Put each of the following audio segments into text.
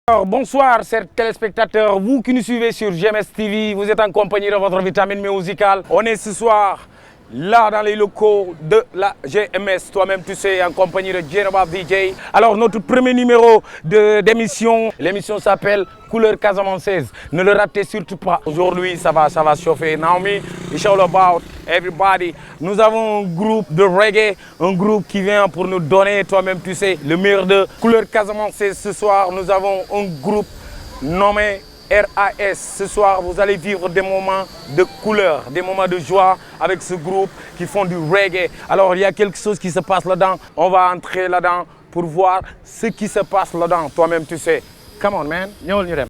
Alors, bonsoir, chers téléspectateurs, vous qui nous suivez sur GMS TV, vous êtes en compagnie de votre vitamine musicale. On est ce soir là dans les locaux de la GMS, toi-même tu sais, en compagnie de Djeraba DJ. Alors, notre premier numéro d'émission, l'émission s'appelle Couleur Casamançaise. Ne le ratez surtout pas. Aujourd'hui, ça va chauffer. Naomi, it's all about everybody. Nous avons un groupe de reggae, un groupe qui vient pour nous donner, toi-même tu sais, le meilleur de Couleur Casamançaise. Ce soir, nous avons un groupe nommé RAS. Ce soir, vous allez vivre des moments de couleur, des moments de joie avec ce groupe qui font du reggae. Alors, il y a quelque chose qui se passe là-dedans. On va entrer là-dedans pour voir ce qui se passe là-dedans. Toi-même tu sais. Come on, man. ñëwal ñu dem.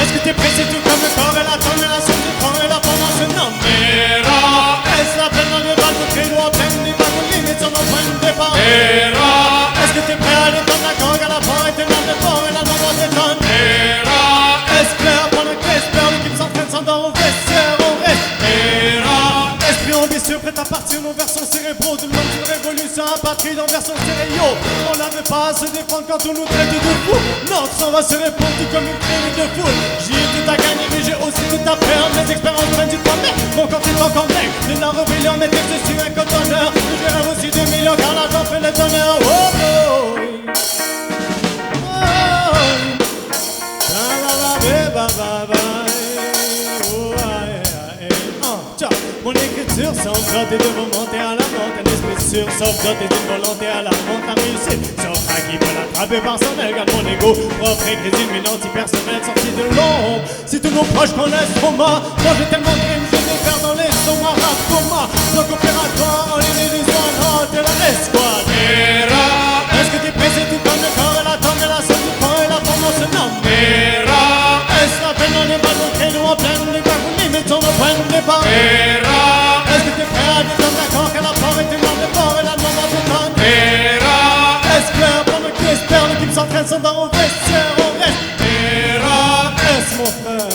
Est-ce que t'es pressé tout comme le corps et la tonne et la sonde du corps et la pendance? Non, mais là, est-ce la peine dans le bal de créneau en pleine des balles de limite sur nos points de départ? Et là, est-ce que t'es prêt à aller dans la gorge à la part et t'es dans le fort et la nombre des tonnes? Et là, espère pendant que l'espère l'équipe s'entraîne sans dents au vestiaire, on reste. Et là, esprit ambitieux prêt à partir nos versions cérébraux de monde d'une révolution apatride en version stéréo. On n'avait pas à se défendre quand on nous traite de fou. Notre sang va se répandre comme une chronique de foule. J'ai tout à gagner mais j'ai aussi tout à perdre. Mes expériences prennent du temps mais mon corps est encore dingue. Les la rébellion mes textes je suis un cotonneur. Je rêve aussi 2 millions car l'argent fait le donneur. Oh oh mon écriture sauvegarde de monter à la monte. Un esprit sûr sauvegarde d'une volonté à la monte. La réussite sauf à qui veut l'attraper par son aile. Garde mon ego propre et crédible mais anti-personnel sorti de l'ombre. Si tous nos proches connaissent trauma, moi j'ai tellement de crimes, je vais faire dans les sons à rap coma. Bloc opératoire en ligne illusoire de la escouade. Est-ce que t'es pressé tout comme le corps et la tongue et la sonde du point et la tendance? Non, mais est-ce la peine dans les balles de créneau en pleine les gars vous limite sur nos points de départ? Est-ce que t'es prêt à vivre dans la corps qu'elle a peur et t'es dans le fort et la demande de tonne? Est-ce clair pendant que l'espère l'équipe s'entraîne sans dans au vestiaire on reste? Est-ce mon frère?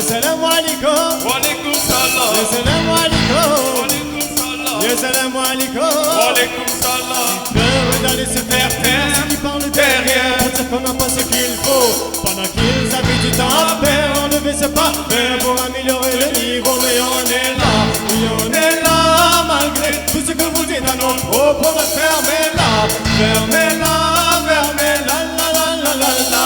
Salam alaikum. Wa alaikum salam. Salam alaikum. Salam alaikum. Wa alaikum salam. Peur d'aller se faire taire, ceux qui parlent derrière, pour dire qu'on n'a pas ce qu'il faut. Pendant qu'ils avaient du temps à faire, enlever ce parfait pour améliorer le niveau. Mais on est là, oui on est là, malgré tout ce que vous dites à nos propos. Fermez-la, fermez-la, fermez-la, la la la la la.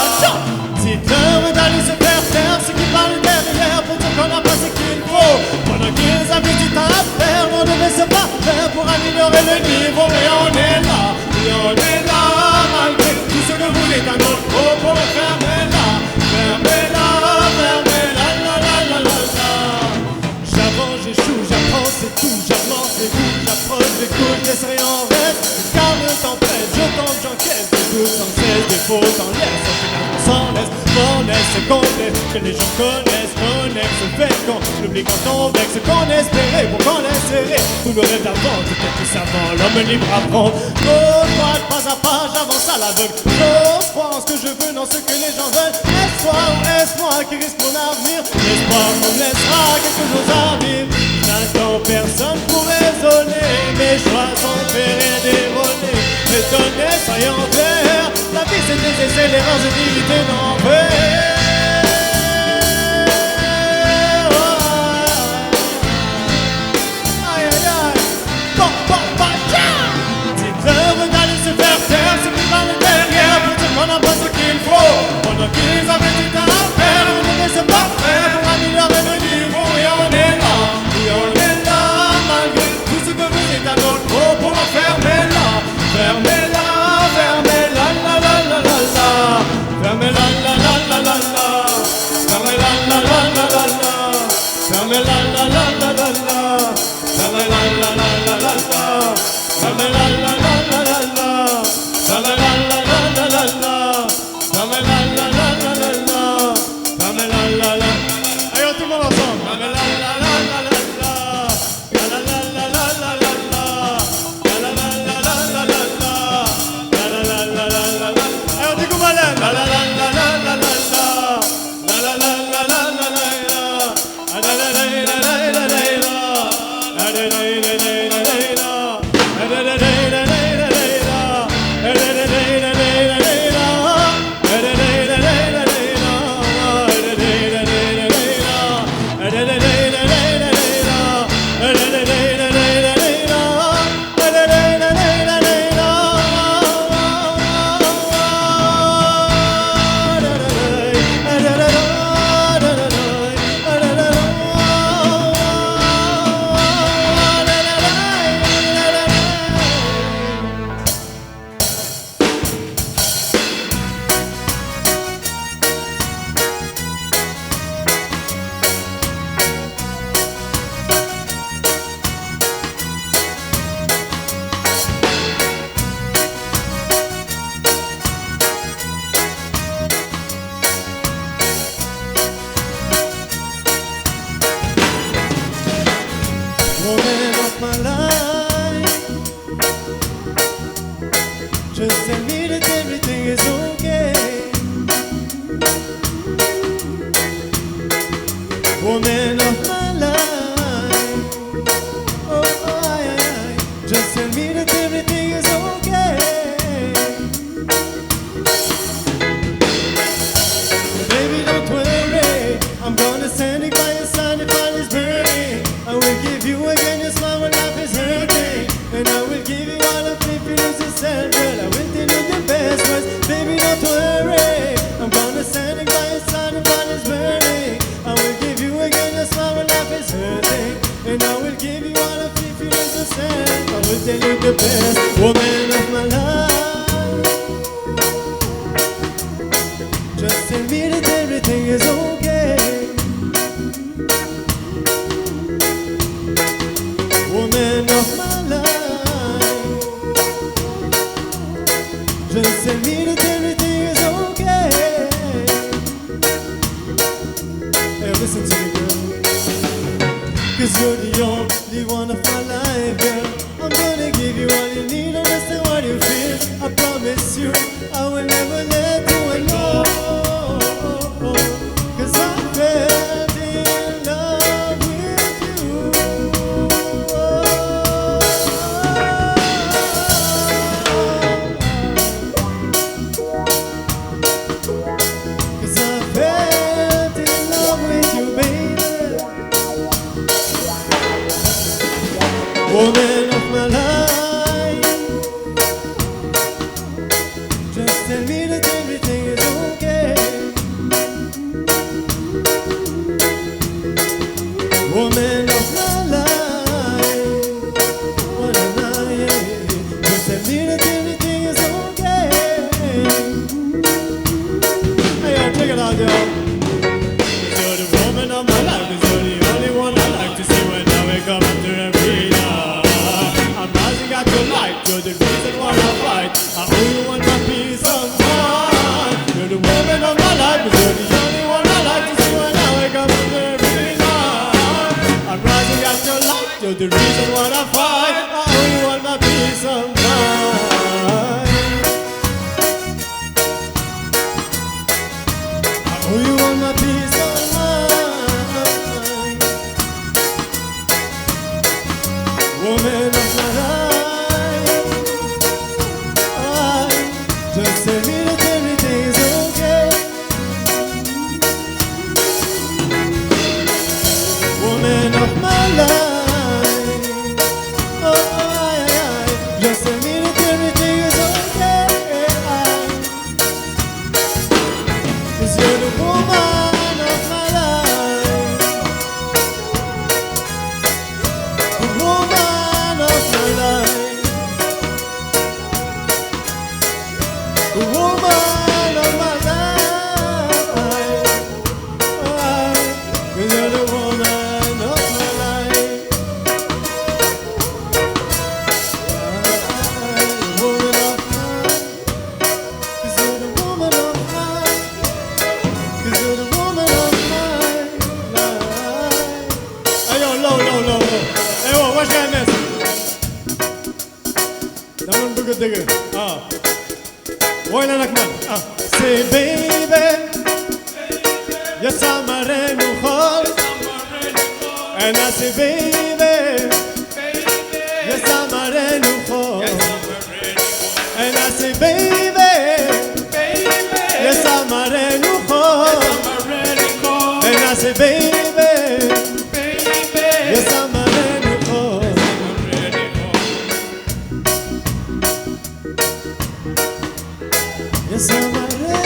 C'est l'heure d'aller se faire taire, ceux qui parlent derrière, pour dire qu'on n'a pas ce qu'il faut. Pendant qu'ils avaient du temps à faire, on devait se battre pour améliorer le niveau. Mais on est là, oui on est là, malgré tout ce que vous dites à notre propos. Fermez-la, fermez-la, fermez-la, la la la la la. que les gens connaissent, connexent, se fait quand l'oublie quand on vexe, qu'on espérait pour qu'on espérait. Tout le rêve d'avant, peut-être tout savant, l'homme libre apprend. Gauche, droite, pas à pas, j'avance à l'aveugle. J'ose croire en ce que je veux, dans ce que les gens veulent. Est-ce toi ou est-ce moi qui risque mon avenir? L'espoir me laissera quelque chose à vivre. J'attends personne pour raisonner, mes choix sont faits, rien d'erroné. Étonné, soyons clairs, la vie c'est des essais, l'erreur c'est d'éviter d'en faire. Dites-leur d'aller se faire taire, c'est plus mal derrière, pour dire qu'on n'a pas ce qu'il faut. Pendant qu'ils avaient tout à faire, on devait se parfaire pour améliorer le niveau. Et on est là, malgré tout ce que vous êtes à notre peau pour en fermer-la, fermez-la, fermez-la, la la la la la, fermez-la, la la la la la, fermez-la, la la la la la, fermez-la, la la la la la, fermez-la, la la la la la, fermez-la, la la la la la, fermez-la, la la la la la, fermez-la, la la la la la, fermez-la, la la. Allez, tout le monde ensemble. Fermez-la, la la la la la, la la la la la la la, la la la la la la la, la la la la la la la. Allez, on dit qu'on va là. La la la la la la la la, la la la la la la la, la la la la la la la, la la la la la Woman of my life, just tell me that everything is okay. Woman of my life, oh, just tell me that everything is okay. Baby, don't worry, I'm gonna stand it by your side if all is burning. I will give you again your smile when life is hurting, and I will give you all of me if you lose yourself, girl. I will tell you the best words, baby, don't worry. I'm gonna stand by your side if all is burning. I will give you again your smile when life is hurting, and I will give you all of me if you lose yourself. I will tell you the best woman of my life. Just tell me that everything is okay. Woman of my life, just tell me that everything is okay. Hey, listen to me, girl, 'cause you're the only one of my life, girl. I'm gonna give you all you need, understand what you feel. I promise you, I will never let you alone, 'cause I fell in love with you. Woman of my life, just tell me that everything is okay. Woman of my life, what am I? Just tell me that everything is okay. Hey, yo, check it out, yo. 'Cause you're the woman of my life, 'cause you're the only one I like to see when I wake up after every night. I'm rising at your light, you're the reason why I fight. I owe you one my peace of mind. You're the woman of my life, 'cause you're the only one I like to see. You're the reason why I fight. I owe you all my peace of mind. I owe you all my peace of mind. Woman of my life, just tell me that everything's okay. Woman of my life, just tell me that everything is okay. 'Cause you're the woman of my life, the woman of my life, the woman of my life. 'Cause you're the woman of my life. Woman of mine. 'Cause you're the woman of mine. 'Cause you're the woman of my life. Hey yo, low. Hey yo, watch that mess. That one booger digger. Boy Nakman. Say baby, yes I'm a renuchol. And I say baby, yes I'm a renuchol. And I say baby, yes I'm a renuchol. And I say baby, yes I'm a renuchol. Yes I'm a renuchol.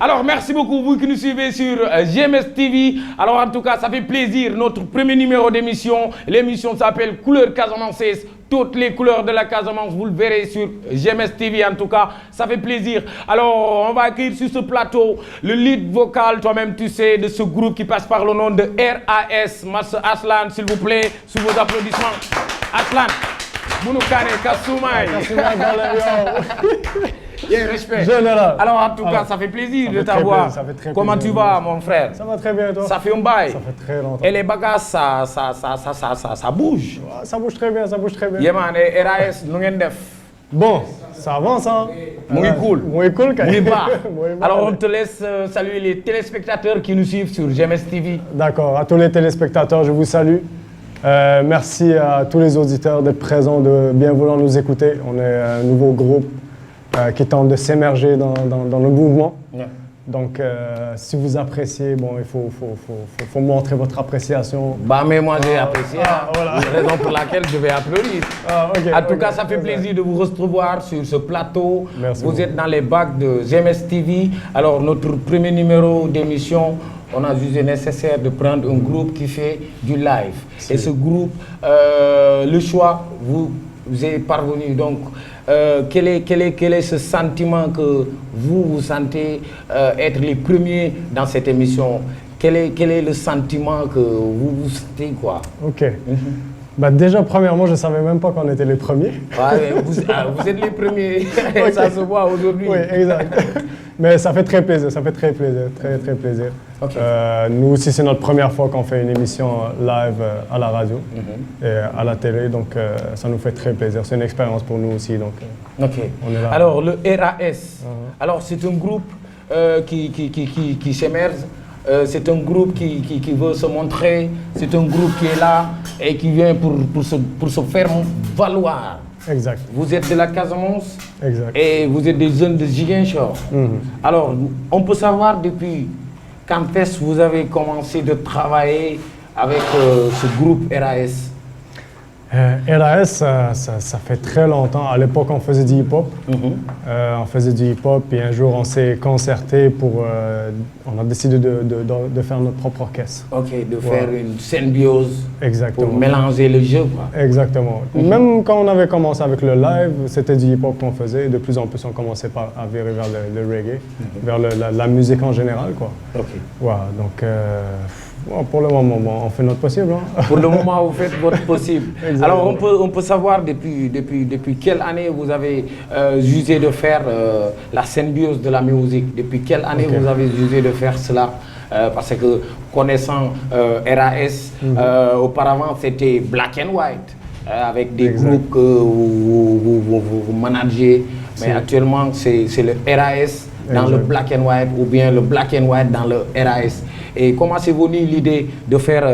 Alors, merci beaucoup, vous qui nous suivez sur GMS TV. Alors, en tout cas, ça fait plaisir. Notre premier numéro d'émission. L'émission s'appelle Couleur Casamançaise. Toutes les couleurs de la Casamance, vous le verrez sur GMS TV. En tout cas, ça fait plaisir. Alors, on va accueillir sur ce plateau le lead vocal, toi-même tu sais, de ce groupe qui passe par le nom de RAS. Master Aslan, s'il vous plaît, sous vos applaudissements. Aslan, Bounoukane, Kassoumay. Yeah, respect. Général. Alors, en tout cas, ça fait plaisir de t'avoir. Comment tu vas, mon frère? Ça va très bien, toi? Ça fait un bail. Ça fait très longtemps. Et les bagages, ça bouge. Ça bouge très bien, ça bouge très bien. Yeah, man, et RAS, nous avons def. Bon, ça avance, hein? Muy cool. Muy cool, quand Muy même. bas. Muy bas. Alors, on te laisse saluer les téléspectateurs qui nous suivent sur GMS TV. D'accord, à tous les téléspectateurs, je vous salue. Merci à tous les auditeurs d'être présents, de bien vouloir nous écouter. On est un nouveau groupe qui tente de s'émerger dans le mouvement. Yeah. Donc, si vous appréciez, bon, il faut montrer votre appréciation. Bah, mais moi, j'ai apprécié. voilà. C'est la raison pour laquelle je vais applaudir. Okay, En tout cas, ça fait plaisir de vous recevoir sur ce plateau. Merci vous beaucoup. êtes dans les bacs de GMS TV. Alors, notre premier numéro d'émission, on a jugé nécessaire de prendre un groupe qui fait du live. Et ce groupe, le choix, vous êtes parvenu. Donc, quel est ce sentiment que vous sentez être les premiers dans cette émission? Quel est le sentiment que vous sentez, quoi? Ok. Bah déjà, premièrement, je ne savais même pas qu'on était les premiers. Ouais, vous êtes les premiers. Okay. Ça se voit aujourd'hui. Oui, exact. Mais ça fait très plaisir, très plaisir. Okay. Nous aussi, c'est notre première fois qu'on fait une émission live à la radio et à la télé, donc ça nous fait très plaisir. C'est une expérience pour nous aussi, donc Ok. on est là. Alors, le RAS, alors c'est un groupe qui s'émerge. C'est un groupe qui veut se montrer, c'est un groupe qui est là et qui vient pour se faire valoir. Exact. Vous êtes de la Casamance Exact. et vous êtes des jeunes de Ziguinchor. Alors, on peut savoir depuis quand est-ce que vous avez commencé de travailler avec ce groupe RAS? RAS, ça fait très longtemps. À l'époque, on faisait du hip-hop. On faisait du hip-hop et un jour, on s'est concerté pour... on a décidé de faire notre propre orchestre. Ok, de faire une symbiose. Exactement. Pour mélanger le jeu, quoi. Exactement. Même quand on avait commencé avec le live, c'était du hip-hop qu'on faisait. Et de plus en plus, on commençait à virer vers le reggae, vers la musique en général, quoi. Ok. Voilà, donc... pour le moment, on fait notre possible. Hein. Pour le moment, vous faites votre possible. Alors, on peut savoir depuis quelle année vous avez jugé de faire la symbiose de la musique. Depuis quelle année vous avez jugé de faire cela parce que connaissant RAS, auparavant c'était Black and White, avec des groupes que vous managez. Mais actuellement, c'est le RAS dans le Black and White ou bien le Black and White dans le RAS. Et comment c'est venu l'idée de faire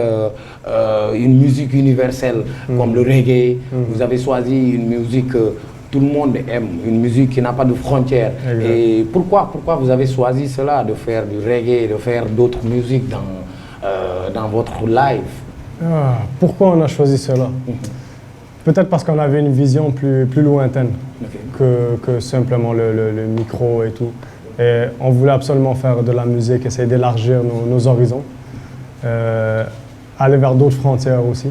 une musique universelle comme le reggae? Vous avez choisi une musique que tout le monde aime, une musique qui n'a pas de frontières. Et pourquoi vous avez choisi cela, de faire du reggae, de faire d'autres musiques dans votre live? Pourquoi on a choisi cela? Peut-être parce qu'on avait une vision plus lointaine que simplement le micro et tout. Et on voulait absolument faire de la musique, essayer d'élargir nos horizons, aller vers d'autres frontières aussi.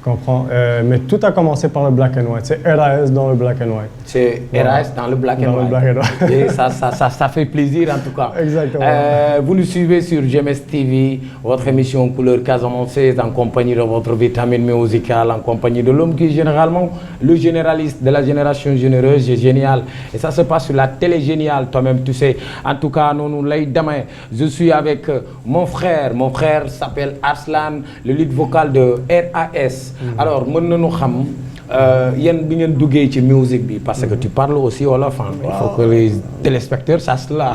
Comprends? Mais tout a commencé par le Black and White. C'est RAS dans le Black and White. C'est RAS dans le Black and White. Et ça fait plaisir en tout cas. Exactement. Vous nous suivez sur GMS TV, votre émission Couleur Casamançaise, en compagnie de votre vitamine musicale, en compagnie de l'homme qui est généralement le généraliste de la génération généreuse et géniale. Et ça se passe sur la télé géniale, toi-même tu sais. En tout cas, nous demain, je suis avec mon frère. Mon frère s'appelle Arslan, le lead vocal de RAS. Alors, mën nañu xam yéen bi ngeen duggee ci musique bi parce que tu parles aussi wolof. Il faut que les téléspectateurs sachent cela.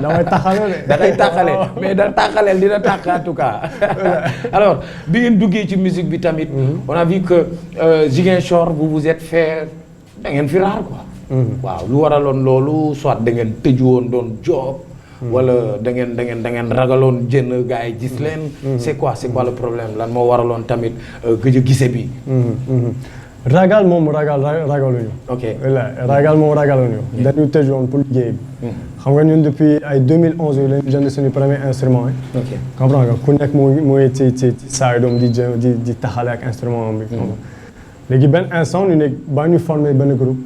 damay taxale de. da ngay taxale mais da taxaleel dina tax en tout cas. Alors bi ngeen duggee ci musique bi tamit. On a vu que Ziguinchor vous êtes fait da ngeen fi raar quoi. waaw lu waraloon loolu soit da ngeen tëju woon doon job. Wala da ngeen ragaloon jën gars yi gis leen. c'est quoi le problème lan moo waraloon tamit gëj a gise bi. ragal moom ragaluñu. ok ragal moom ragaluñu. dañu tëjoon pour liggéey bi. xam nga ñun depuis ay 2011 yooyu lañu jënd suñu premier instrument yi. ok comprends nga ku nekk mu ngi ci saa doom di taxale ak instrument bi. léegi benn instant ñu ne ba ñu formé benn groupe.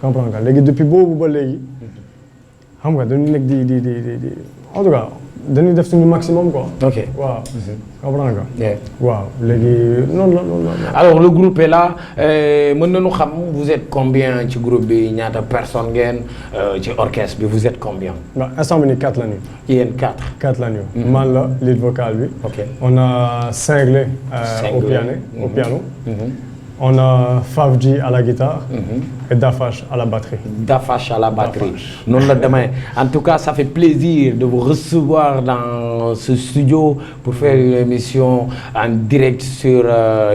comprends nga léegi depuis boobu ba léegi. xam nga dañu nekk di en tout cas dañuy def suñu maximum quoi. ok waaw. comprends nga. waaw léegi noonu la. alors le groupe est là mën nañu xam vous êtes combien ci groupe bi ñaata personne ngeen ci orchestre bi vous êtes combien. waaw instant bi nii 4 la ñu. yéen 4. 4 la ñu. man la lead vocal bi. ok on a Cinglé au piano. On a Favji à la guitare et Dafash à la batterie. Dafash à la batterie. Non, demain. En tout cas, ça fait plaisir de vous recevoir dans ce studio pour faire une émission en direct sur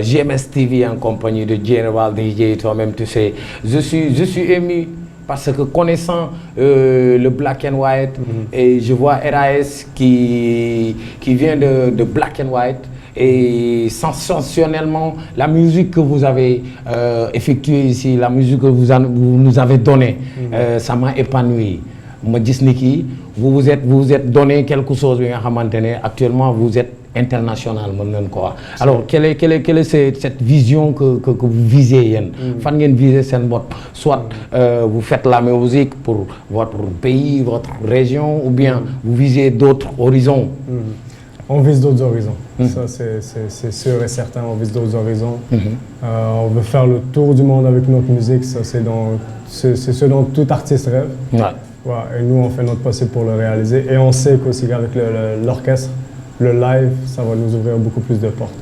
GMS TV en compagnie de General DJ. Toi-même, tu sais, je suis ému parce que connaissant le Black and White et je vois RAS qui vient de Black and White. Et sensationnellement, la musique que vous avez effectuée ici, la musique que vous nous avez donnée, ça m'a épanoui. Ma gis ni kii vous vous êtes donné quelque chose bi nga xamante ne actuellement vous êtes international mën nañu ko wax. Alors quelle est cette vision que vous visez yéen. fan ngeen viser seen bopp soit vous faites la musique pour votre pays, votre région ou bien vous visez d'autres horizons. On vise d'autres horizons. Ça, c'est sûr et certain, on vise d'autres horizons. On veut faire le tour du monde avec notre musique. Ça, c'est ce dont tout artiste rêve. Ouais, et nous, on fait notre possible pour le réaliser. Et on sait qu'aussi qu'avec l'orchestre, le live, ça va nous ouvrir beaucoup plus de portes.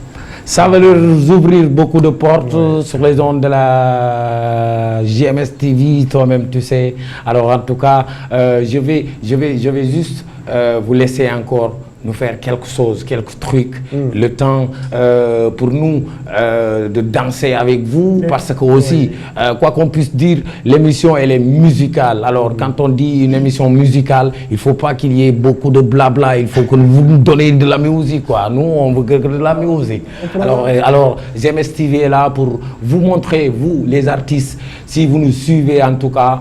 Ça va leur ouvrir beaucoup de portes sur les ondes de la GMS TV, toi-même tu sais. Alors en tout cas, je vais juste vous laisser encore nous faire quelque chose, quelques trucs, le temps pour nous de danser avec vous, parce que aussi, quoi qu'on puisse dire, l'émission elle est musicale. Alors quand on dit une émission musicale, il ne faut pas qu'il y ait beaucoup de blabla, il faut que vous nous donnez de la musique, quoi. Nous, on veut que de la musique. Alors GMS TV est là pour vous montrer, vous les artistes, si vous nous suivez en tout cas,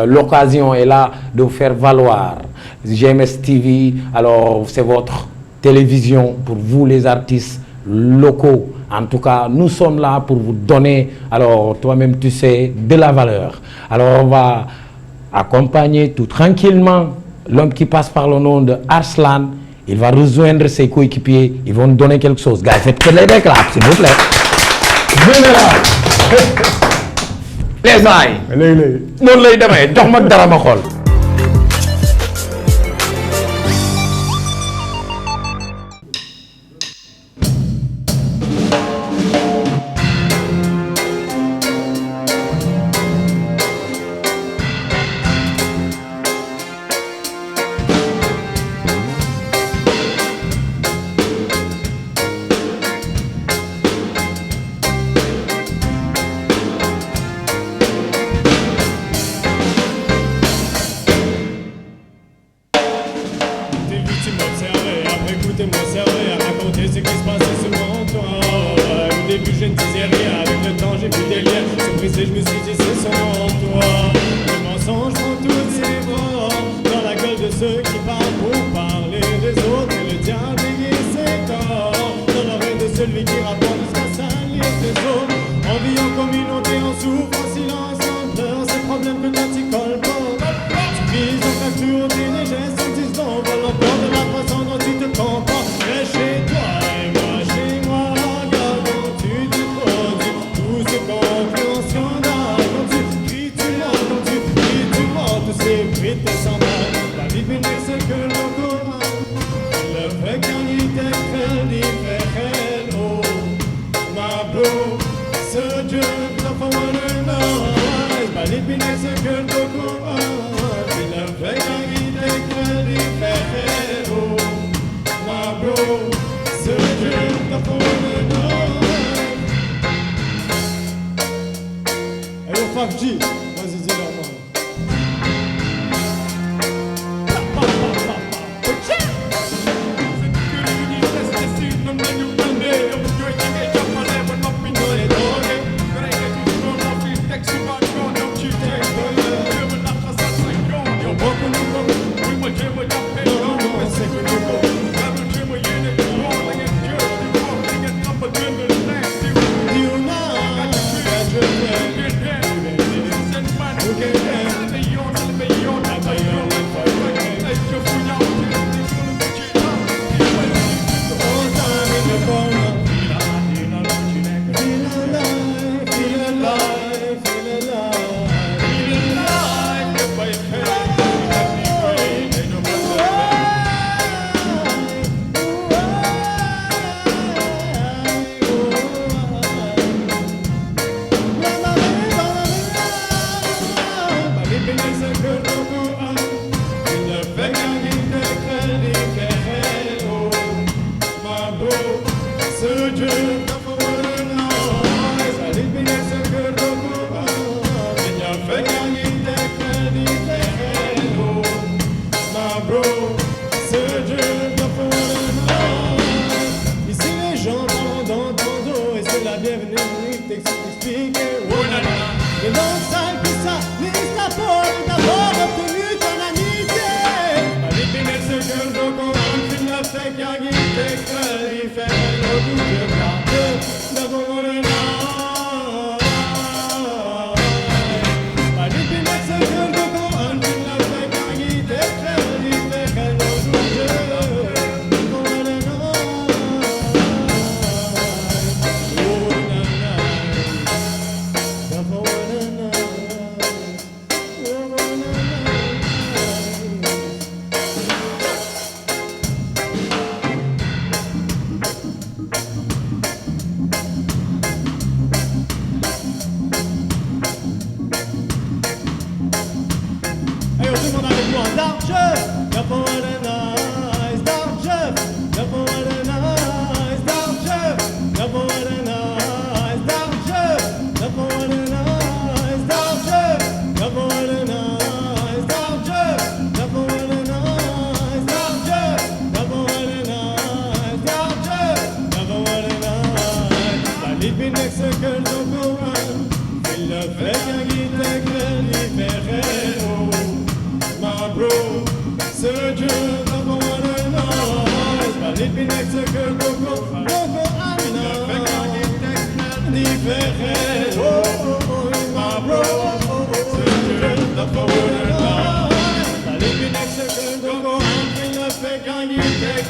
l'occasion est là de vous faire valoir. GMS TV, alors c'est votre télévision pour vous les artistes locaux. En tout cas, nous sommes là pour vous donner, alors toi-même tu sais, de la valeur. Alors on va accompagner tout tranquillement l'homme qui passe par le nom de Arslan. Il va rejoindre ses coéquipiers, ils vont nous donner quelque chose. Gars, faites que les déclats, s'il vous plaît. Venez là. Les aïe. léegi noonu lay demee jox ma dara ma xool.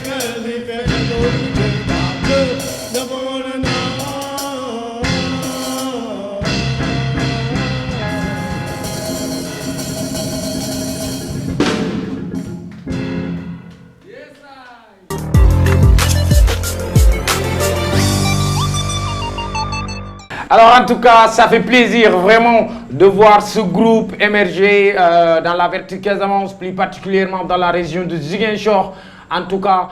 que les fers de parle devant le nord. Alors en tout cas, ça fait plaisir vraiment de voir ce groupe émerger dans la Verticazamance, plus particulièrement dans la région de Ziguinchor. En tout cas,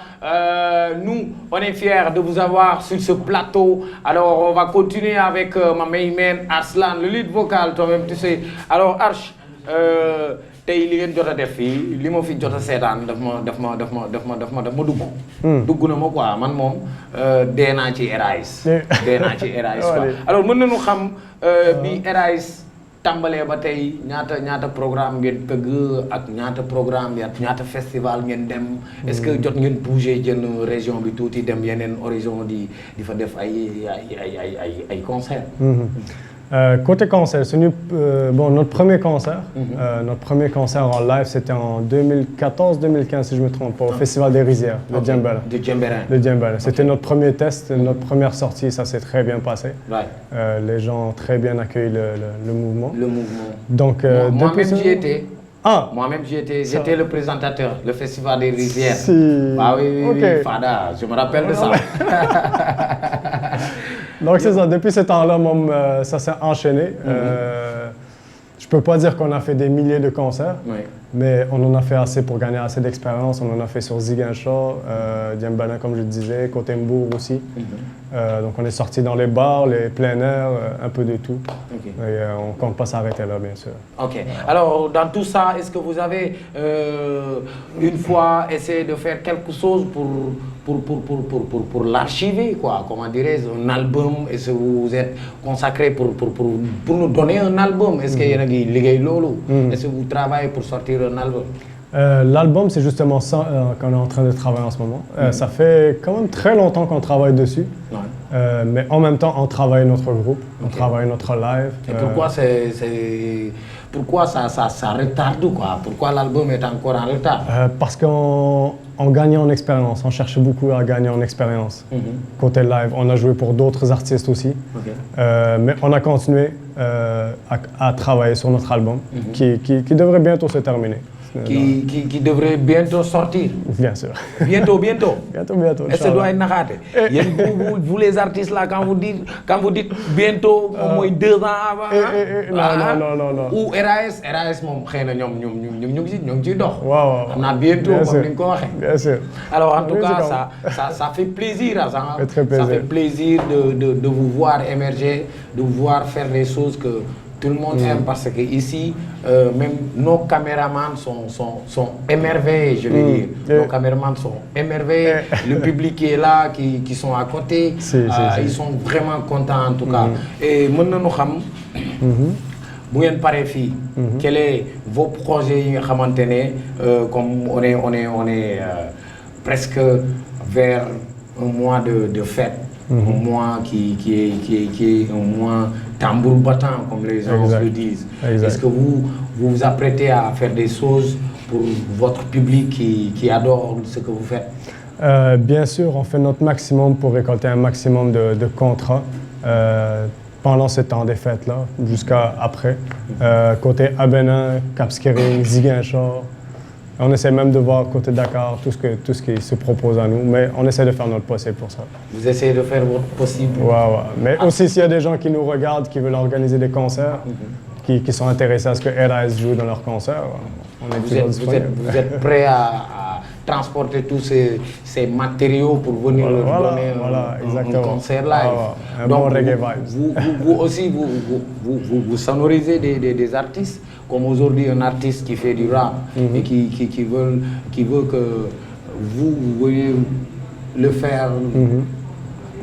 nous, on est fiers de vous avoir sur ce plateau. Alors, on va continuer avec ma main man, Arslan, le lead vocal, toi-même, tu sais. Alors, Arch, tey li ngeen jot a def fii li ma fi jot a seetaan daf ma dugg. Dugg na ma quoi man moom dee naa ci RAS. Dee naa ci RAS quoi. Alors mën nañu xam bi RAS tàmbalee ba tey ñaata programme ngeen tëgg ak ñaata programme ñaata festival ngeen dem. Est-ce que jot ngeen bouger jël région bi tuuti dem yeneen horizon di fa def ay concert. Côté concert, notre premier concert, notre premier concert en live, c'était en 2014-2015 si je ne me trompe pas, au Festival des Rizières de Djembala. De Djembala. De Djembala. C'était notre premier test, notre première sortie, ça s'est très bien passé. Ouais. Les gens ont très bien accueilli le mouvement. Le mouvement. Donc, moi-même j'y étais. Ah. Moi-même j'étais le présentateur, le Festival des Rizières. Si. Ah oui, Okay. oui, Fada, je me rappelle de ça. Donc c'est ça, depuis ce temps-là, ça s'est enchaîné. Je peux pas dire qu'on a fait des milliers de concerts, mais on en a fait assez pour gagner assez d'expérience. On en a fait sur Ziguinchor, Djembala comme je le disais, côté Mbour aussi. Donc on est sorti dans les bars, les plein air, un peu de tout. Et on compte pas s'arrêter là, bien sûr. Ok. Alors dans tout ça, est-ce que vous avez une fois essayé de faire quelque chose pour l'archiver, quoi, comment dirais-je, un album? Est-ce que vous vous êtes consacré pour nous donner un album? Est-ce qu'il y a des lolo? Est-ce que vous travaillez pour sortir un album? L'album, c'est justement ça qu'on est en train de travailler en ce moment. Ça fait quand même très longtemps qu'on travaille dessus, mais en même temps, on travaille notre groupe, on travaille notre live. Et pourquoi ça retarde, quoi? Pourquoi l'album est encore en retard? Parce qu'on gagnait en expérience, on cherche beaucoup à gagner en expérience. Côté live, on a joué pour d'autres artistes aussi, mais on a continué à travailler sur notre album qui devrait bientôt se terminer. Qui devrait bientôt sortir. Bien sûr. Bientôt. Bientôt. Est-ce que ça doit être nakhate? Vous les artistes là, quand vous dites bientôt, au moins 2 ans avant. Non. Ou RAS moom xëy na ñoom ñu ngi ciy dox. Waaw. Xam naa bientôt comme ni nga ko waxee. Bien sûr. Alors en tout cas, ça fait plaisir, ça fait plaisir de vous voir émerger, de vous voir faire des choses que tout le monde aime, parce que ici, même nos caméramans sont émerveillés, je veux dire. Nos caméramans sont émerveillés. Le public qui est là, qui sont à côté, ils sont vraiment contents en tout cas. Et maintenant, nous savons, bu ngeen paree fii, quel est vos projets yi nga xamante ne comme on est presque vers un mois de fête. Un mois qui est un mois tambour battant, comme les gens le disent. Est-ce que vous vous apprêtez à faire des choses pour votre public qui adore ce que vous faites? Bien sûr, on fait notre maximum pour récolter un maximum de contrats pendant ce temps des fêtes-là, jusqu'à après. Côté Abénin, Cap Skirring, Ziguinchor. On essaie même de voir côté Dakar tout ce qui se propose à nous, mais on essaie de faire notre possible pour ça. Vous essayez de faire votre possible? Ouais. Mais aussi, s'il y a des gens qui nous regardent, qui veulent organiser des concerts, qui sont intéressés à ce que RAS joue dans leurs concerts, on est toujours disponible. Vous êtes prêts à transporter tous ces matériaux pour venir leur donner un concert live? Un bon reggae vibes. Vous aussi, vous sonorisez des artistes? Comme aujourd'hui, un artiste qui fait du rap et qui veut que vous veuillez le faire,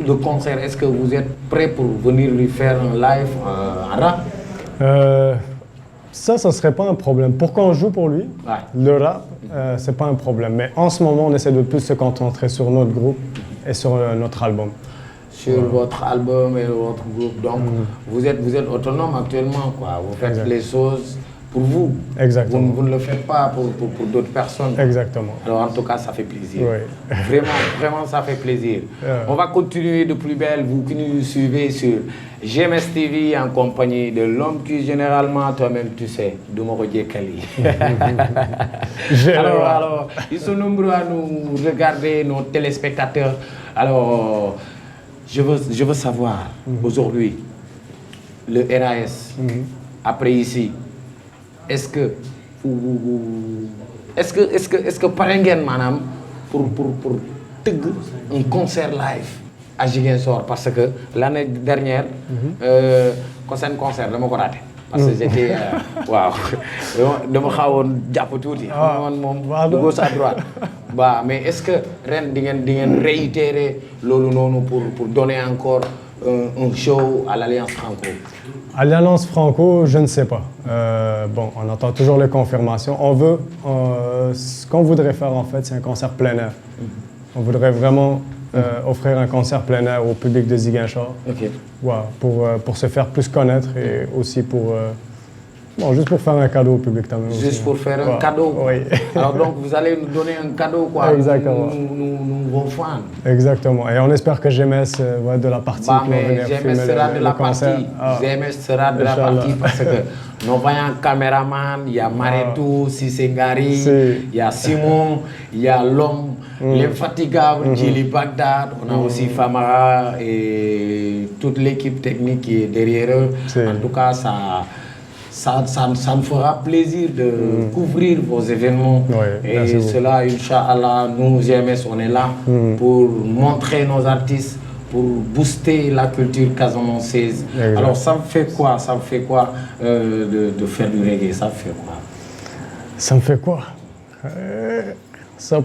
le concert. Est-ce que vous êtes prêt pour venir lui faire un live en rap? Ça ne serait pas un problème. Pour qu'on joue pour lui, le rap, c'est pas un problème. Mais en ce moment, on essaie de plus se concentrer sur notre groupe et sur notre album. Sur votre album et votre groupe. Donc, vous êtes autonome actuellement, quoi. Vous faites les choses pour vous. Exactement. Vous ne le faites pas pour d'autres personnes. Exactement. Alors en tout cas, ça fait plaisir. Oui. Vraiment, ça fait plaisir. On va continuer de plus belle. Vous qui nous suivez sur GMS TV en compagnie de l'homme qui généralement, toi-même, tu sais, Doumarodje Kali. alors, ils sont nombreux à nous regarder, nos téléspectateurs. Alors, je veux savoir, aujourd'hui, le RAS, après ici, est-ce que Parengen, madame, pour un concert live à Ziguinchor, parce que l'année dernière, concert, je m'ai raté. Parce que j'étais, waouh, je me suis de gauche à droite. Bah, mais est-ce que Ren vous réitérer pour donner encore un show à l'Alliance Franco? À l'Alliance Franco, je ne sais pas. Bon, on attend toujours les confirmations. Ce qu'on voudrait faire en fait, c'est un concert plein air. On voudrait vraiment offrir un concert plein air au public de Ziguinchor. Okay. Ouais, pour se faire plus connaître et aussi pour... Bon, juste pour faire un cadeau au public quand même. Juste aussi, pour faire un cadeau. Oui. Alors donc vous allez nous donner un cadeau quoi. Exactement. Nous vos fans. Exactement. Et on espère que GMS va être de la partie. Bah, mais GMS sera de la partie. GMS sera de la partie parce que nos voyants caméramans, il y a Maretou, Sissengari, il y a Simon, il y a l'homme, l'infatigable Djili Bagdad, on a aussi Famara et toute l'équipe technique qui est derrière eux. En tout cas, ça me fera plaisir de couvrir vos événements. Oui, et cela, Inch'Allah, nous, GMS, on est là pour montrer nos artistes, pour booster la culture casamançaise. Alors, ça me fait quoi? Ça me fait quoi de faire du reggae? Ça me fait quoi? Ça me fait quoi?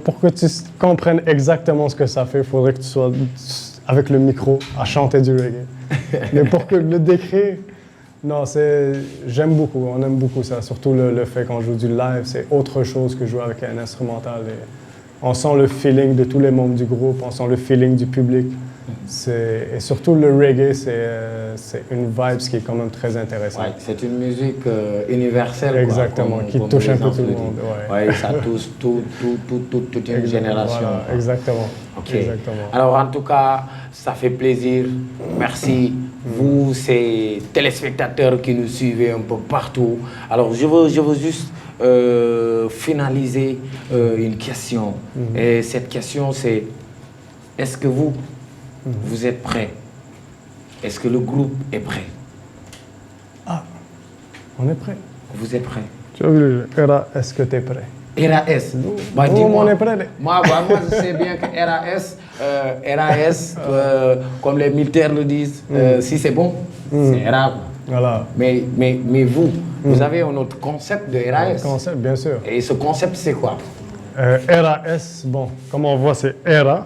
Pour que tu comprennes exactement ce que ça fait, il faudrait que tu sois avec le micro à chanter du reggae. Mais pour que le décrire, non, j'aime beaucoup, on aime beaucoup ça. Surtout le fait qu'on joue du live, c'est autre chose que jouer avec un instrumental. Et on sent le feeling de tous les membres du groupe, on sent le feeling du public. Et surtout le reggae, c'est une vibe qui est quand même très intéressante. Ouais, c'est une musique universelle. Exactement, quoi, qui touche un peu tout le monde. Ouais. Ouais, ça touche toute une génération. Voilà, exactement. Okay. Exactement. Alors en tout cas, ça fait plaisir. Merci. Vous, ces téléspectateurs qui nous suivez un peu partout. Alors je veux juste finaliser une question. Et cette question c'est, est-ce que vous êtes prêts? Est-ce que le groupe est prêt? Ah, on est prêt. Vous êtes prêts? Tu as vu, est-ce que tu es prêt? RAS. Bah, dis-moi. On est prêt. Moi, je sais bien que RAS, comme les militaires le disent, si c'est bon, c'est RA. Voilà. Mais vous avez un autre concept de RAS. Un concept, bien sûr. Et ce concept, c'est quoi? RAS, bon, comme on voit, c'est RAS.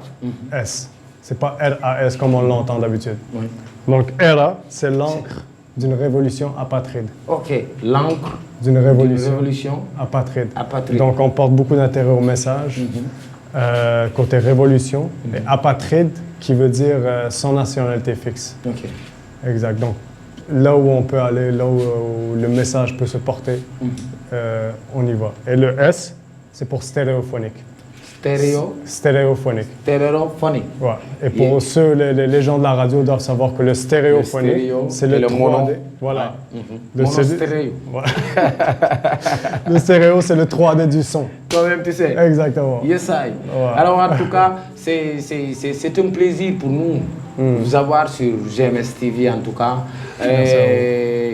C'est pas RAS comme on l'entend d'habitude. Oui. Donc, RA, c'est l'encre d'une révolution apatride. Ok, l'encre d'une révolution apatride. Donc, on porte beaucoup d'intérêt au message, côté révolution, et apatride qui veut dire sans nationalité fixe. Ok. Exact. Donc, là où on peut aller, là où le message peut se porter, on y va. Et le S, c'est pour stéréophonique. Stéréophonique. Stéréophonique. Ouais. Et pour ceux, les gens de la radio doivent savoir que le stéréophonique, c'est le 3D. Mono. Voilà. Le stéréo. Voilà. Le stéréo, c'est le 3D du son. Toi-même, tu sais. Exactement. Yes, I. Ouais. Alors, en tout cas, c'est un plaisir pour nous de vous avoir sur GMS TV, en tout cas.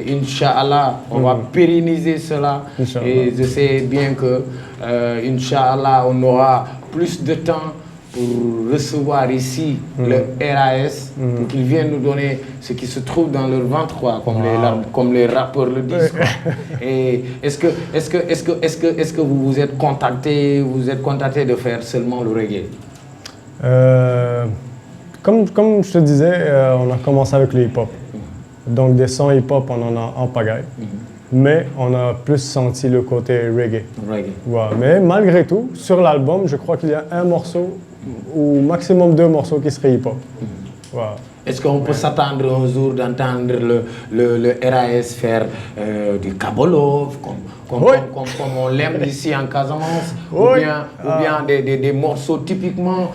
Inch'Allah, on va pérenniser cela. Et je sais bien que, Inch'Allah, on aura plus de temps pour recevoir ici le RAS, pour qu'ils viennent nous donner ce qui se trouve dans leur ventre, quoi, comme les rappeurs le disent. Quoi. Et est-ce que vous vous êtes contacté de faire seulement le reggae? Comme je te disais, on a commencé avec le hip-hop. Donc des sons hip-hop, on en a en pagaille. Mais on a plus senti le côté reggae. Ouais, mais malgré tout, sur l'album, je crois qu'il y a un morceau ou maximum 2 morceaux qui seraient hip-hop. Wow. Est-ce qu'on peut s'attendre un jour d'entendre le RAS faire du Kabolov, comme on l'aime ici en Casamance, ou bien des morceaux typiquement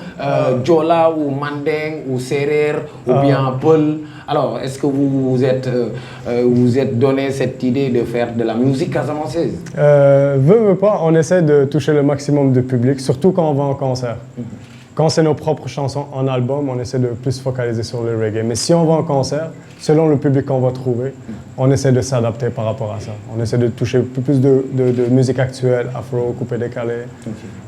Djola ou Mandeng ou Serer ou bien Peul. Alors, est-ce que vous êtes donné cette idée de faire de la musique casamançaise? Veux pas, on essaie de toucher le maximum de public, surtout quand on va en concert. Quand c'est nos propres chansons en album, on essaie de plus focaliser sur le reggae. Mais si on va en concert, selon le public qu'on va trouver, on essaie de s'adapter par rapport à ça. On essaie de toucher plus de musique actuelle, afro, coupé décalé,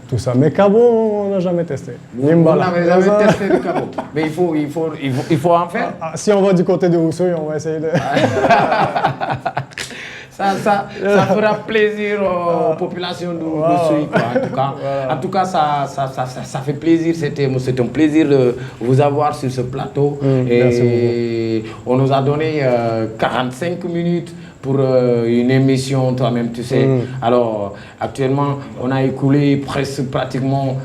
tout ça. Mais Cabo, on n'a jamais testé. Vous n'avez jamais testé le Cabo. Mais il faut en faire. Si on va du côté de Oussouye, on va essayer de... Ça fera plaisir aux populations d'Oussouye, en tout cas, ça fait plaisir. C'est un plaisir de vous avoir sur ce plateau. Et on nous a donné 45 minutes pour une émission, toi-même, tu sais. Alors, actuellement, on a écoulé pratiquement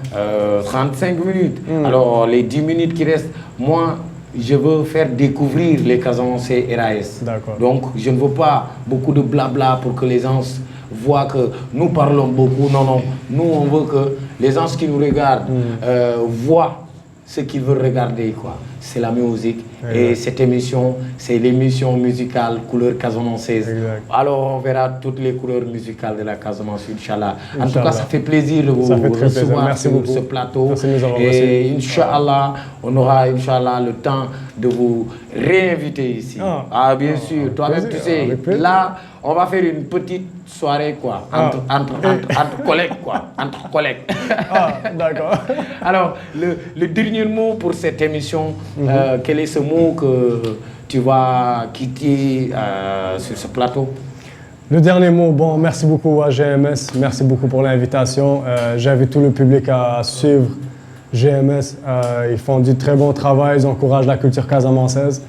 35 minutes. Alors, les 10 minutes qui restent, moi, je veux faire découvrir les Casamançais RAS. Donc, je ne veux pas beaucoup de blabla pour que les gens voient que nous parlons beaucoup. Non, non. Nous, on veut que les gens qui nous regardent voient ce qu'ils veulent regarder, quoi. C'est la musique. Et cette émission, c'est l'émission musicale couleur casamançaise. Alors, on verra toutes les couleurs musicales de la Casamance, Inch'Allah. En tout cas, ça fait plaisir de vous recevoir sur ce plateau. Et Inch'Allah, on aura Inch'Allah le temps de vous réinviter ici. Bien sûr. Toi-même, tu sais, là, on va faire une petite soirée, quoi, entre collègues, quoi. Entre collègues. D'accord. Alors, le dernier mot pour cette émission, quel est ce mot que tu vas quitter sur ce plateau? Le dernier mot, bon, merci beaucoup à GMS, merci beaucoup pour l'invitation. J'invite tout le public à suivre GMS. Ils font du très bon travail, ils encouragent la culture casamançaise.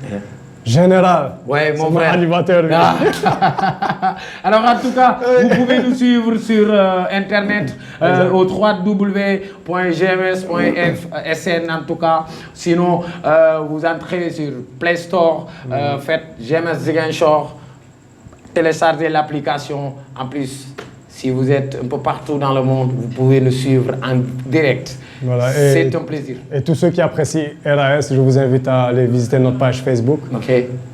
Général, ouais, mon frère. Animateur. Alors en tout cas, vous pouvez nous suivre sur internet au www.gms.sn en tout cas. Sinon, vous entrez sur Play Store, faites GMS Ziguinchor, téléchargez l'application. En plus, si vous êtes un peu partout dans le monde, vous pouvez nous suivre en direct. Voilà, c'est un plaisir. Et tous ceux qui apprécient RAS, je vous invite à aller visiter notre page Facebook.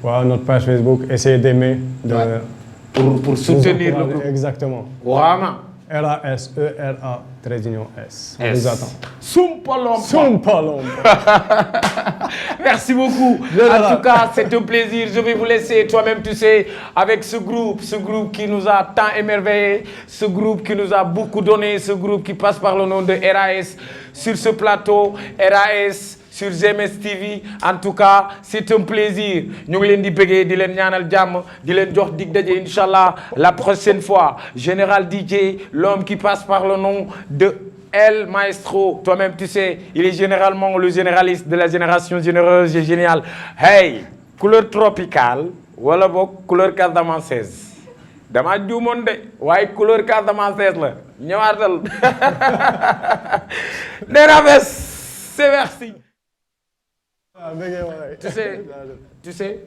Voilà, notre page Facebook. Essayez d'aimer. Pour soutenir le groupe. Exactement. Vraiment. RAS, E-R-A-S. On vous attend. Sumpalompa. Merci beaucoup. En tout cas, c'est un plaisir. Je vais vous laisser, toi-même, tu sais, avec ce groupe qui nous a tant émerveillés, ce groupe qui nous a beaucoup donné, ce groupe qui passe par le nom de RAS sur ce plateau. RAS sur GMS TV. En tout cas, c'est un plaisir. Nous voulons dire Inch'Allah, la prochaine fois. Général DJ, l'homme qui passe par le nom de El Maestro. Toi-même, tu sais, il est généralement le généraliste de la génération généreuse et géniale. Hey, couleur tropicale, voilà couleur casamançaise. Dama juumoon de waaye couleur casamançaise la ñëwaatal. RAS, c'est merci. Tu sais.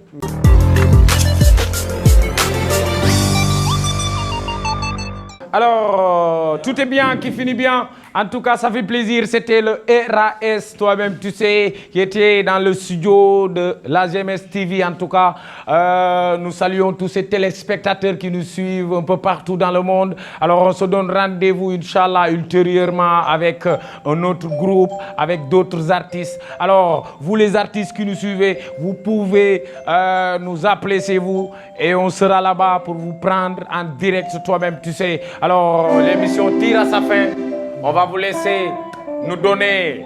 Alors, tout est bien, qui finit bien. En tout cas, ça fait plaisir. C'était le RAS, toi-même, tu sais, qui était dans le studio de la GMS TV. En tout cas, nous saluons tous ces téléspectateurs qui nous suivent un peu partout dans le monde. Alors, on se donne rendez-vous, Inch'Allah, ultérieurement avec un autre groupe, avec d'autres artistes. Alors, vous les artistes qui nous suivez, vous pouvez nous appeler chez vous et on sera là-bas pour vous prendre en direct, toi-même, tu sais. Alors, l'émission tire à sa fin. On va vous laisser nous donner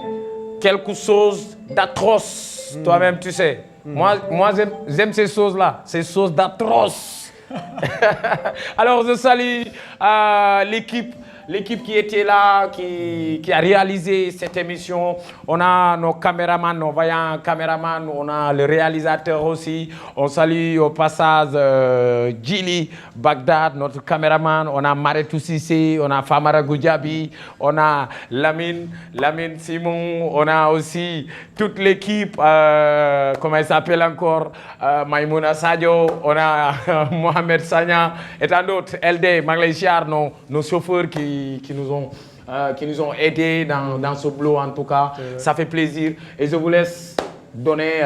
quelque chose d'atroce. Toi-même, tu sais. Moi j'aime ces choses-là, ces choses d'atroce. Alors, je salue l'équipe l'équipe qui était là, qui a réalisé cette émission. On a nos caméramans, nos vaillants caméramans, on a le réalisateur aussi. On salue au passage Djili Bagdad, notre caméraman. On a Maretou Sissé, on a Famara Goudjabi, on a Lamine Simon, on a aussi toute l'équipe, comment il s'appelle encore, Maïmouna Sadio, on a Mohamed Sagna et tant d'autres, LD, Maglaichiar, nos chauffeurs qui nous ont aidés dans ce boulot en tout cas. Ça fait plaisir et je vous laisse donner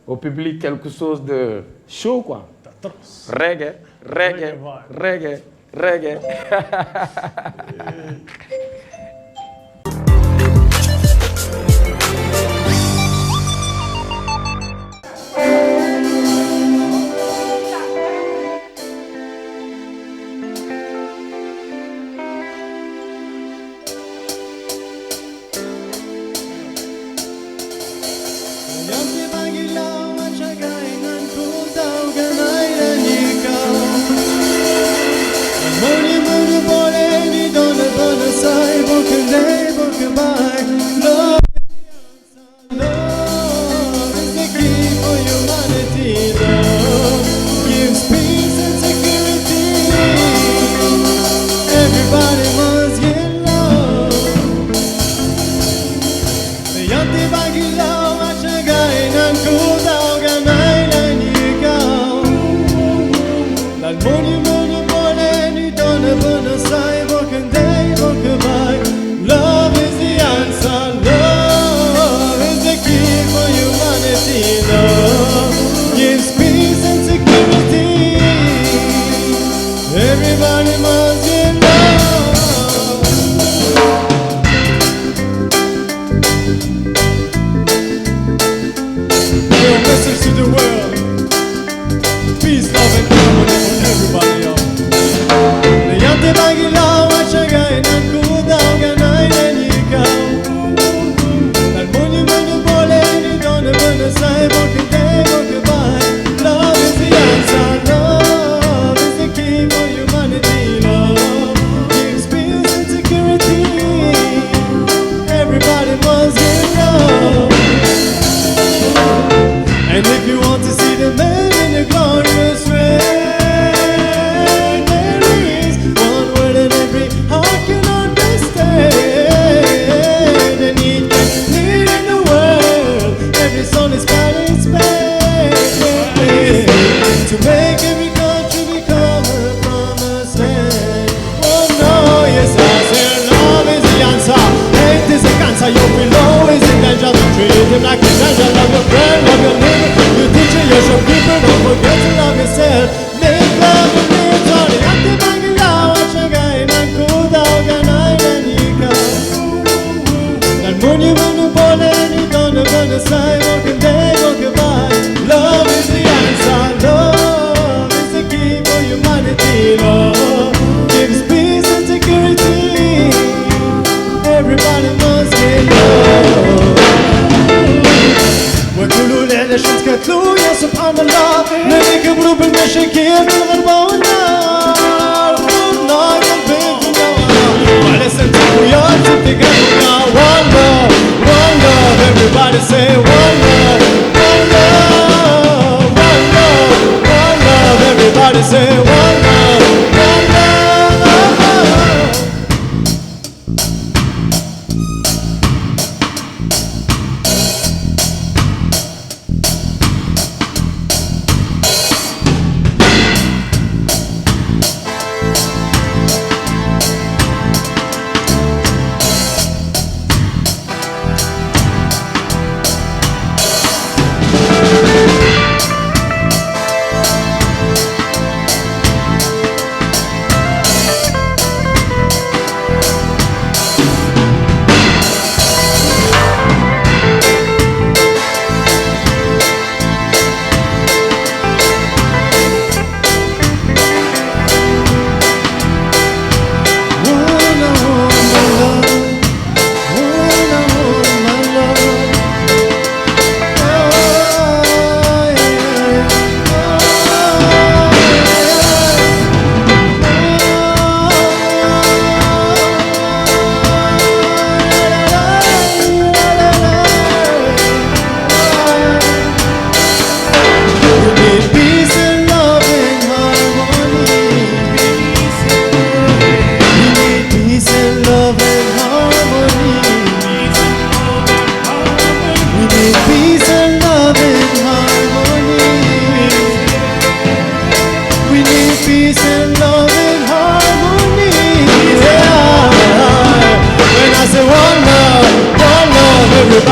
au public quelque chose de chaud quoi. Reggae.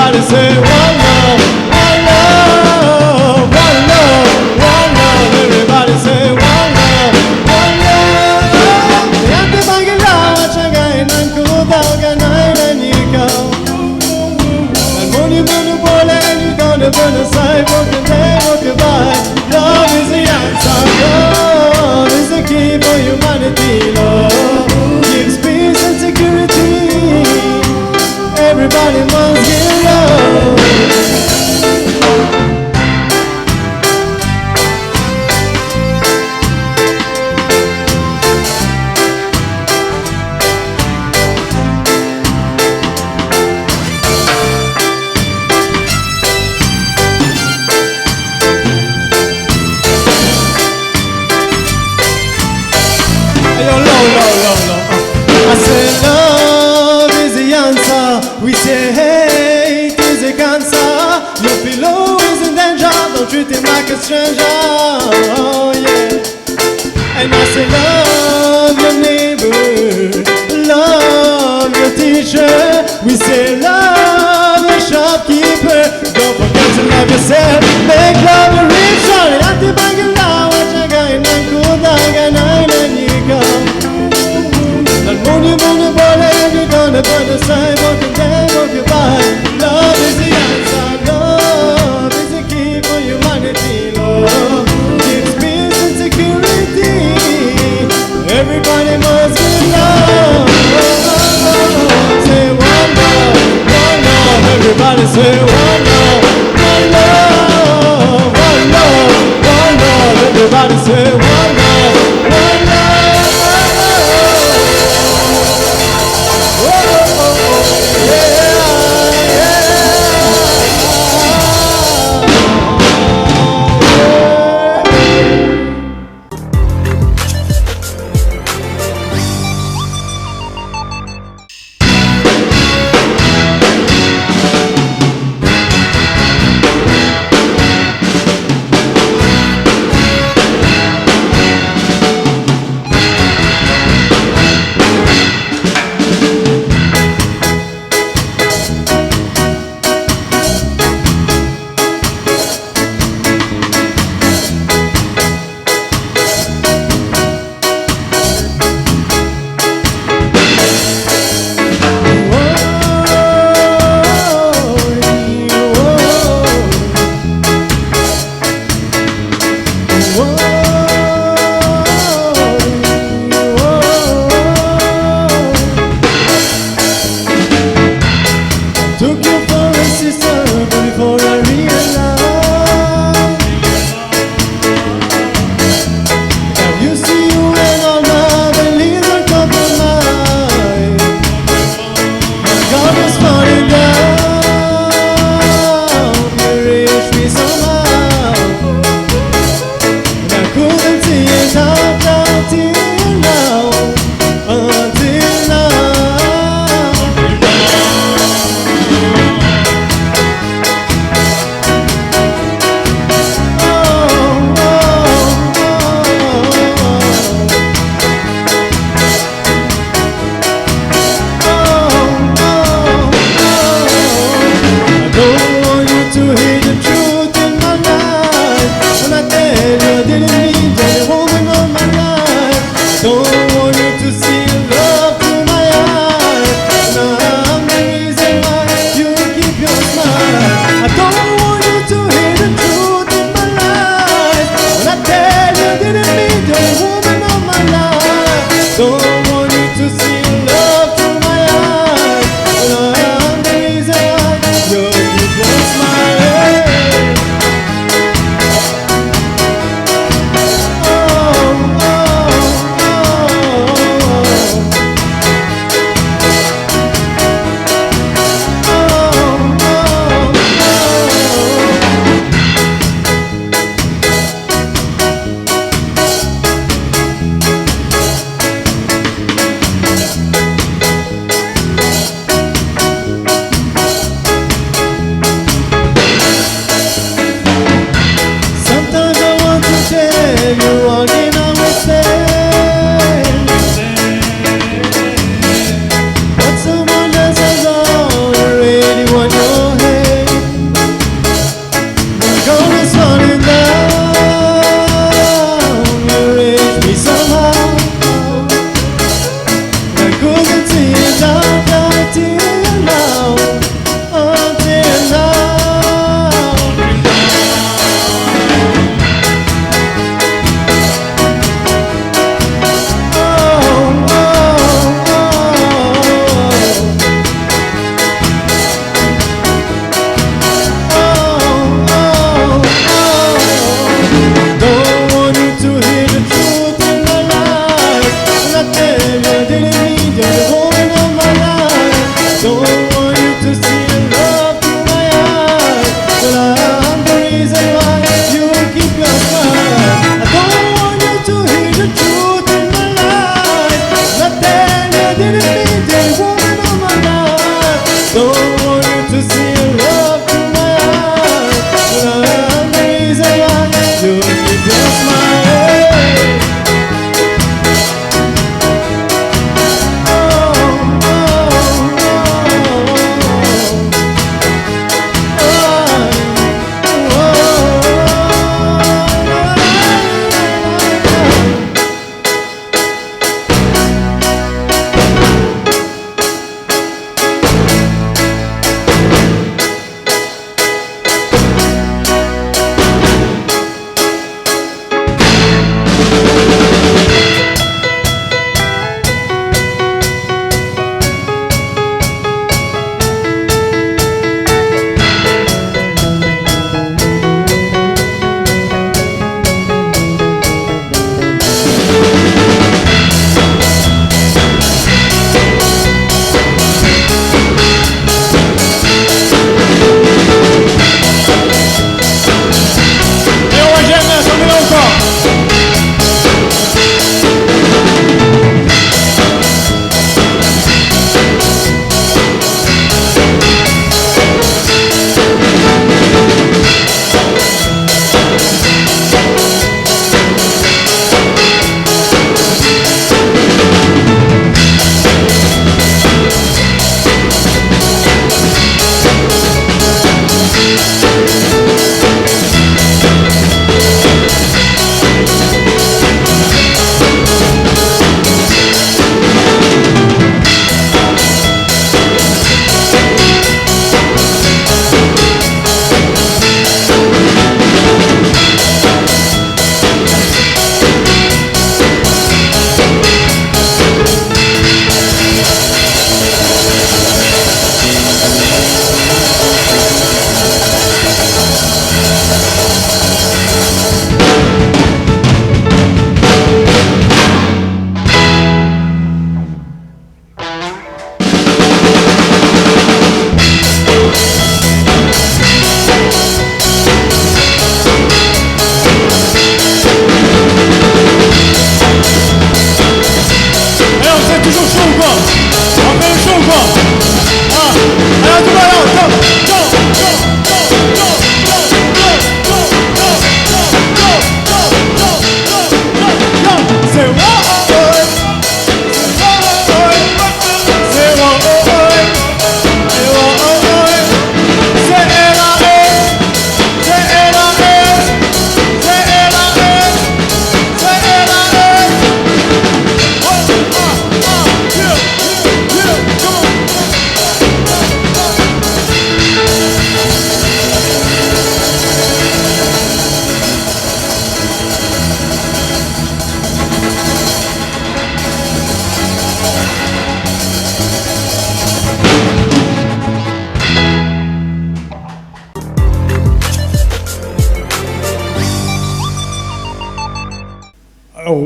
Everybody say one love, one love, one love, one love. Everybody say one love, one love. Yate bagila chagai nan kuda ganai nanika. And money bole you gonna burn a side, walk a day, walk a by. Love is the answer. Love is the key for humanity. Love gives peace and security. Everybody must give love. I say love is the answer. We say hate is a cancer. Your pillow is in danger. Don't treat him like a stranger. Oh yeah. And I say love your neighbor, love your teacher. We say love your shopkeeper. Don't forget to love yourself. Make love a ritual. Yate bagila wachagai nan kuda ganai nanika. Money bole, you gonna burn aside, walk a day, walk a by. Love is the answer, love is the key for humanity. Love gives peace and security. Everybody must give love. Say one love, one love. Everybody say one love, one love, one love, one love. Everybody say one love, one love.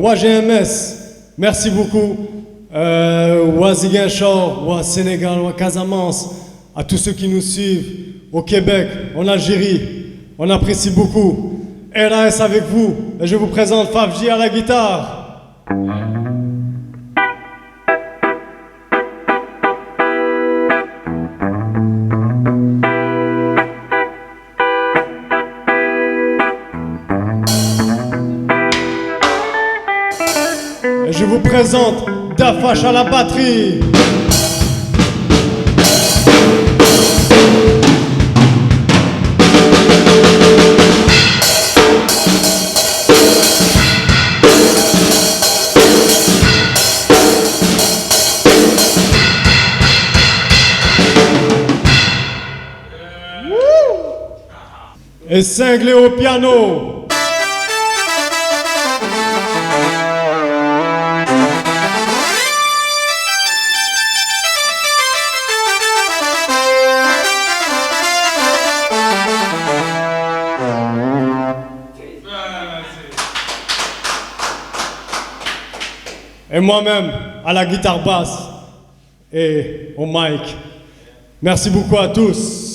Roi GMS, merci beaucoup. Roi Ziguinchor, Roi Sénégal, Roi Casamance, à tous ceux qui nous suivent au Québec, en Algérie, on apprécie beaucoup. RAS avec vous, et je vous présente Favji à la guitare. Et je vous présente Dafash à la batterie. Et Cinglé au piano. Et moi-même à la guitare basse et au mic. Merci beaucoup à tous.